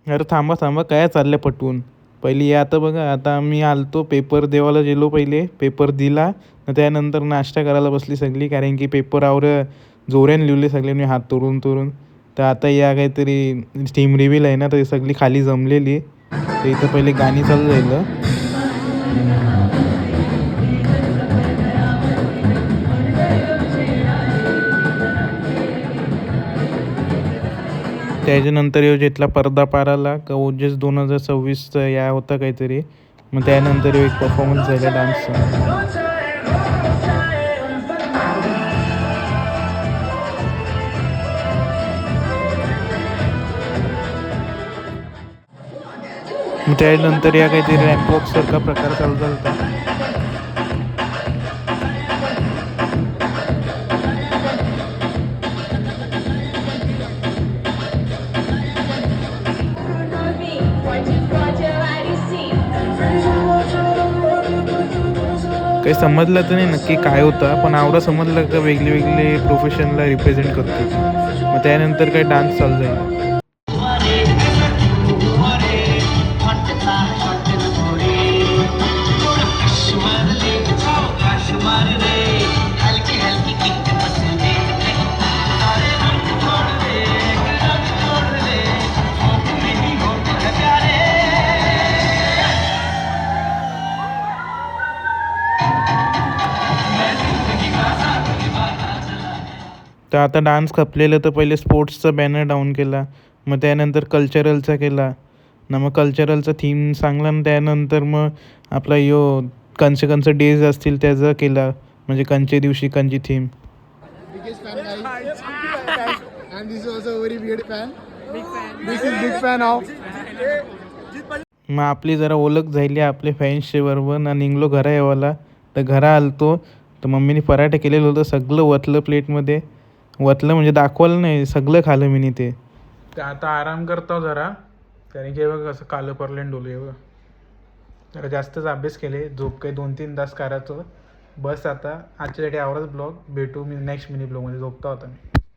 अरे थांबा थांबा, काय चाललं पटवून. पहिली आता बघा, आता मी आलतो पेपर देवाला गेलो, पहिले पेपर दिला. त्यानंतर नाश्ता करायला बसली सगळी, कारण की पेपरावर जोऱ्याने लिहिले सगळ्यांनी हात तोडून तोडून. तर आता या काहीतरी टीम रिव्हील आहे ना, तर सगळी खाली जमलेली. तर इथं पहिले गाणी चालू झालं. त्याच्यानंतर यो जिथला पर्दा पाराला का ओजस 2026चा या होता काहीतरी. मग त्यानंतर एक परफॉर्मन्स झाला डान्सचा. मग त्यानंतर या काहीतरी रॅम्पवॉक सारखा प्रकार चालू झाला. काही समजलं तर नाही नक्की काय होतं, पण आवडा समजलं का वेगळे वेगळे प्रोफेशनला रिप्रेझेंट करतो. मग त्यानंतर काही डान्स चालू झाला. तर आता डान्स खपलेलं, तर पहिले स्पोर्ट्सचा बॅनर डाऊन केला. मग त्यानंतर कल्चरलचा केला ना, मग कल्चरलचा थीम सांगला. आणि त्यानंतर मग आपला यो कंचे डेज असतील त्याचा केला, म्हणजे कंचे दिवशी कंची थीम. मग आपली जरा ओळख झाली आपल्या फॅन्सच्या बरोबर ना, निघलो घरा येवाला. तर घरा आलतो, तर मम्मीने पराठे केलेलं होतं, सगळं वतलं प्लेटमध्ये. वतलं म्हणजे दाखवलं नाही, सगळं खाल्लं मी ते. तर आता आराम करतो जरा, कारण की बघ कसं कालं परलेन डोले बघ. जरा जास्तच अभ्यास केले, झोप काही 2-3 तास करायचं. बस आता आजच्यासाठी आवडच ब्लॉग. भेटू मी नेक्स्ट मिनी ब्लॉगमध्ये. झोपता होता मी.